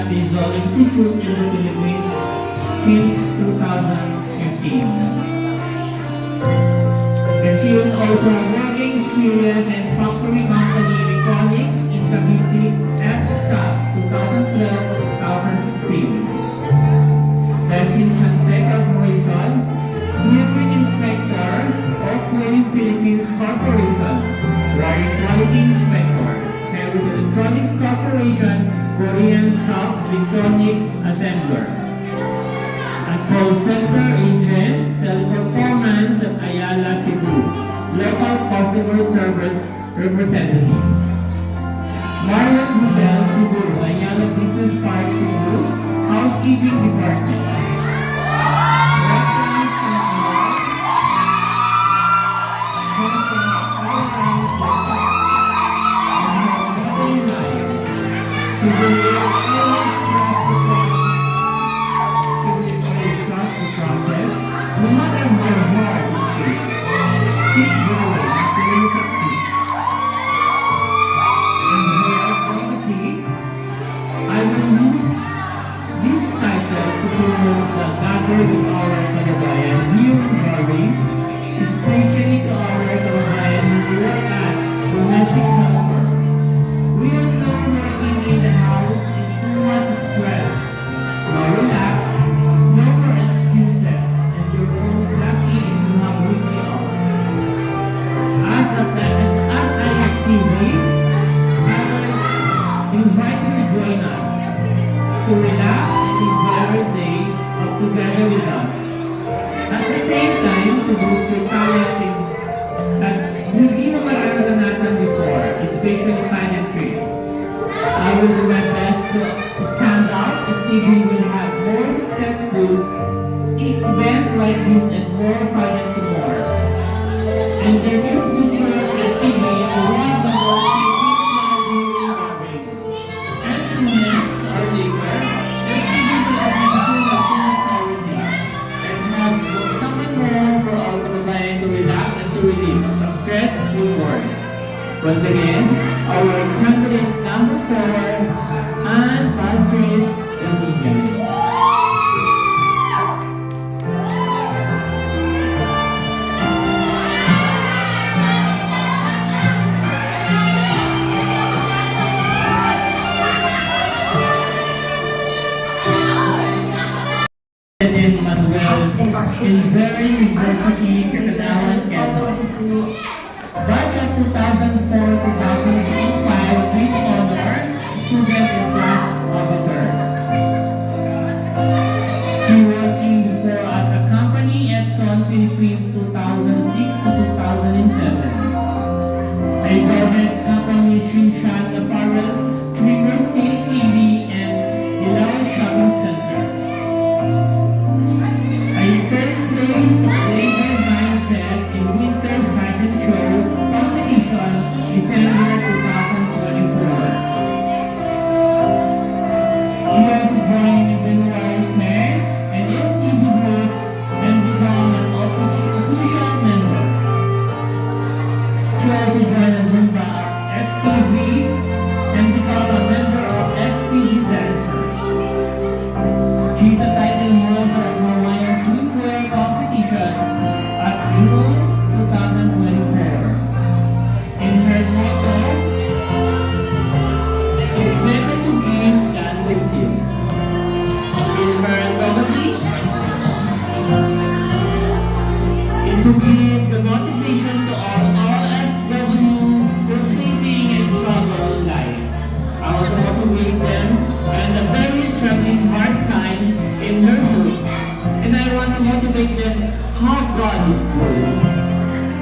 at the Zoll Institute in the Philippines since 2015. And she has also working experience in factory company electronics in Cavite EPSA 2012-2016. That's in Chantec Corporation, Equipment Inspector of Quality Philippines Corporation, Wiring Quality Inspector, Heavy Electronics Corporation, Korean Soft Electronic Assembler, and call center agent, Teleperformance at Ayala, Cebu, local customer service representative. Marriott Hotel, Cebu, Ayala Business Park, Cebu, housekeeping department. With our kababayan here in Bali, especially to our kababayan who work as domestic helper. We all know working in the house is too much stress. Now relax, no more excuses, and you're always lucky if you have weekly off. As ISTV, I will invite you to join us to relax and enjoy our day together with us. At the same time, to boost your talent that hindi mo mararanasan before, especially pageantry. I will do my best to stand out as TV will have more successful event like this and more fun to more. And the new future of STV is the one that will be and soonest or later, STV will have to relax and to relieve some stress and work. Once again, our candidate number 4 and fastest is Ian. In Very University, Catanalan, Quezon. Batch of 2004-2005 with honor, student and class officer. She working before as a company Epson Philippines 2006-2007. A government company Shinshan Apparel, Trimmer Sales TV, and Ilaw Shopping Center. Trains labor mindset in Winter Fashion Show competition December 2024. She also joined in January 10 and STV Group and become an official member. She also joined a Zumba STV and become a member of STV Dancer. She is a title holder of Hawaiian swimwear competition at June 2024. In her motto, it's better to give than to receive. In her advocacy, is to give the motivation to all FW who are facing a struggle in life. I want to motivate them and the very struggling hard times in their roots. And I want to motivate them how God is good.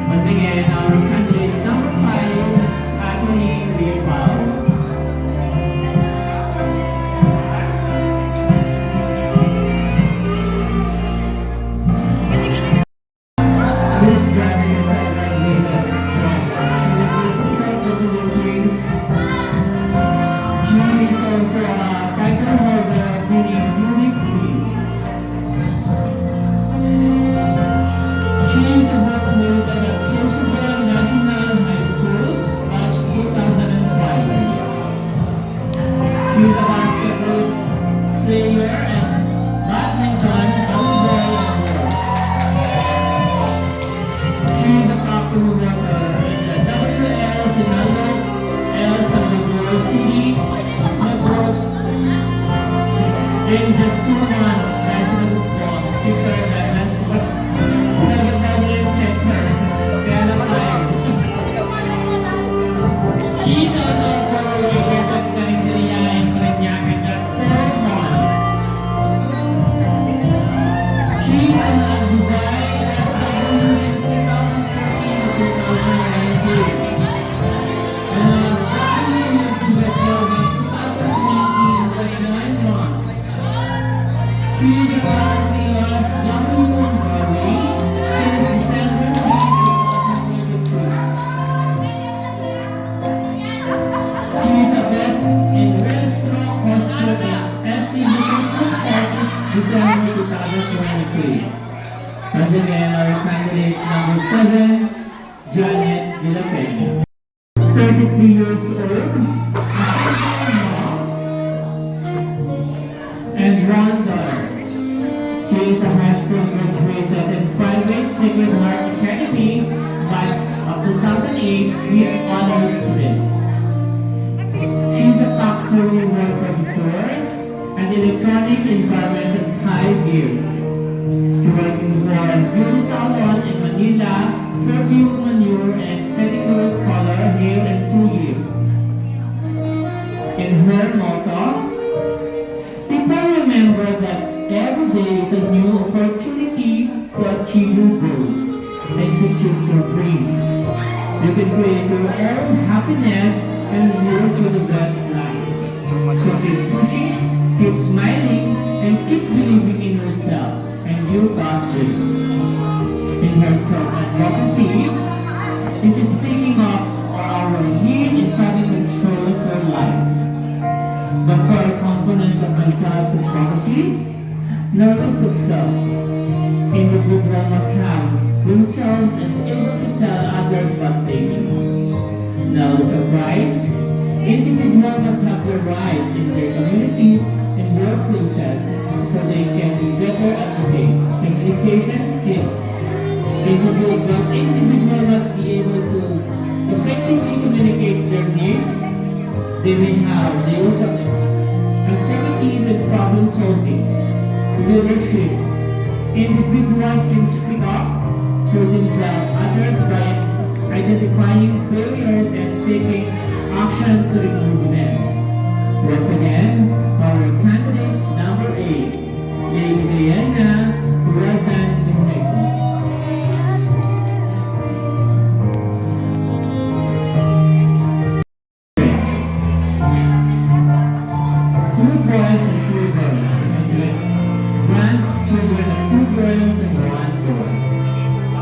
Once again, our candidate number 5, Kathleen Leopao. This graduate is a graduate from University of the Philippines. She is also a title holder of winning Unique Queen. She is a graduate at Sorsogon National High School, batch 2005. She is a basketball in just 2 months, national po, cheaper than has sinabi daw niya yung cheaper. Kaya naman, she's also for workers at Carinderia and Parañaque in just 4 months. She's in Dubai as a woman in 2014 to 2019. She is currently of W1 Broadway since December 2022. She is a best in restaurant costume at STV Christmas Party December 2023. Once again, our candidate number 7, Janet Villapeña. 33 years old, and granddaughter. She is a high school graduated in private Sacred Heart Academy batch of 2008 with honors student. She is a factory worker before and electronic environments in 5 years. She worked for a beauty salon in Manila, Fairview Manure and Pedicure Color Hair in 2 years. In her motto, people remember that every day is a new opportunity to achieve your goals and to choose your dreams. You can create your own happiness and work for the best life. So keep pushing, keep smiling, and keep believing in yourself, and you got this. In her song Advocacy, this is speaking up for our need in taking control of her life. The first components of my self-advocacy, knowledge of self. Individual must have themselves and able to tell others what they need. Knowledge of rights. Individual must have their rights in their communities and workplaces so they can be better advocate. Communication skills. Individual must be able to effectively communicate their needs. They may have the use of conservative and problem solving. Leadership. Individuals can speak up for themselves, others by identifying failures and taking action to remove them. Once again, our candidate number 8, Lady Diana Rosan Mexico. Two boys and two girls. Grandchildren of 2 girls and 1 boy. A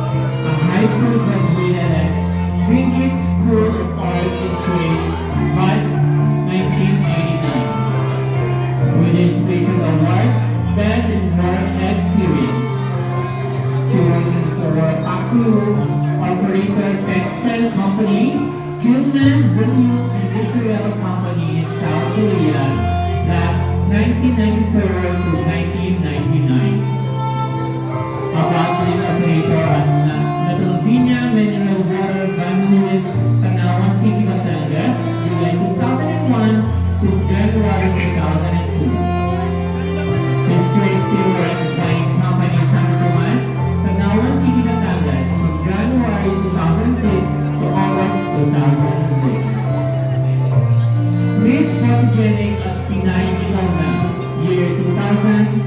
high school graduated at Wingate School of Arts and Trades, Batch 1989. With a special award, Best in Work Experience. She worked for Actu Operator Textile Company, Gilman Zunyu Industrial Company in South Korea, last 1994 to 1999. A bottling operator at Naturbina Mineral Water Banhulis, Tanawan City, Batangas, July 2001 to January 2002. District Silver and Flying Company San Tomas, Tanawan City, Batangas, from January 2006 to August 2006. Miss Photogenic at Pinay, Icona, year 2019.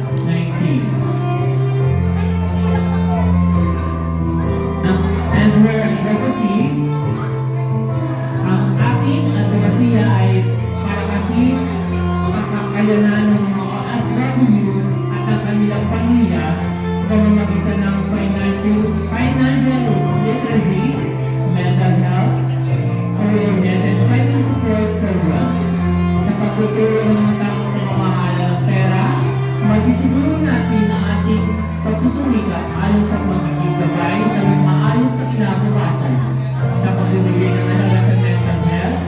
And her advocacy, ang aking advokasya ay para kasi makakayanan ng mga OFW at ang kanilang pamilya sa pamamagitan ng financial literacy, mental health, awareness, and financial support program. Sa pagtuturo ng mga taong pamamahala ng pera, masisiguro natin ang ating pagsusumikap ayon sa pagiging gabay sa mas maayos na kinabukasan. Sa pagbibigay ng alaga sa mental health,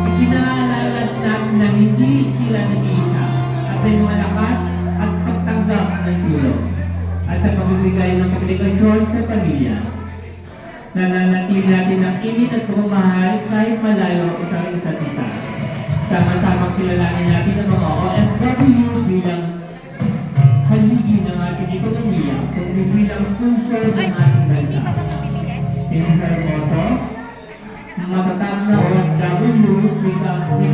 ipinaalala natin na hindi sila nag-iisa at may malakas at pagtanggap ng tulong. At sa pagbibigay ng komunikasyon sa pamilya, nananatili natin ang init at pagmamahal kahit malayo sa isa't isa. Sama-samang kilalanin natin ang mga OFW bilang puso ng Ay, ating hindi bansa. pa ba magbibigay? In her motto, matatag na OFW, may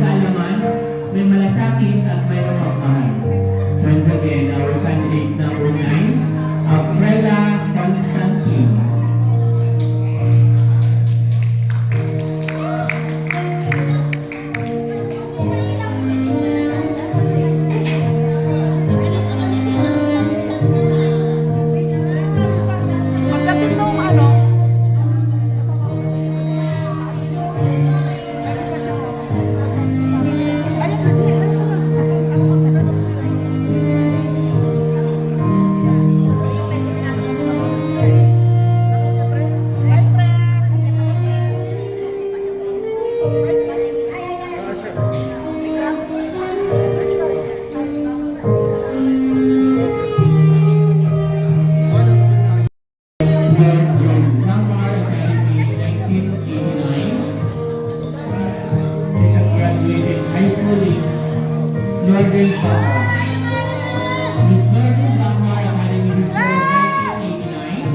kaalaman, may malasakit at may mapagmahal. Once again, our candidate number 9, Alfreda Constantine. Pagdating nung ano, Samar Academy 1989. Is a graduated high school in Northern Samar. Miss Northern Samar Academy before 1989.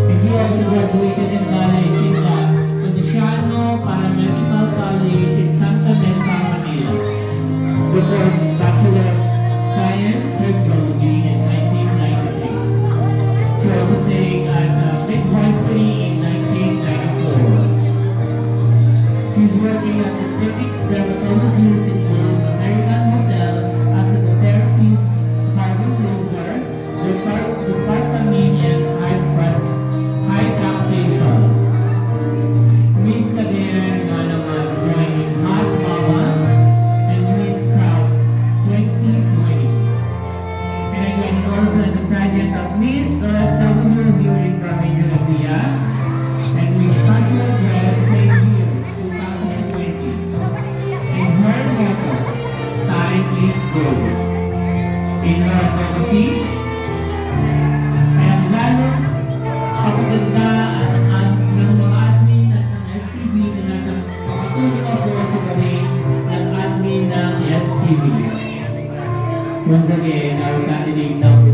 And she also graduated in college in the Feliciano Paramedical College in Santa Mesa, Manila. The course is Bachelor of Science Surgery in 1993. She also took as a midwifery in 1994. She's working at Aesthetic Dermatology in the American Hotel as a therapist, carbon closer, department and high back facial. Miss Kader nga naman joined Hot Mama and Miss Crowd 2020. And I joined also in the project of Miss OFW during Ramon Villa and Miss Casual Dress same year, 2020. And her motto, talent is gold. In her advocacy, ay ang lalo kapagandaan ng mga admin at ng STV na nasa pagtulong ako sa galing ng admin ng STV. Once again, our candidate number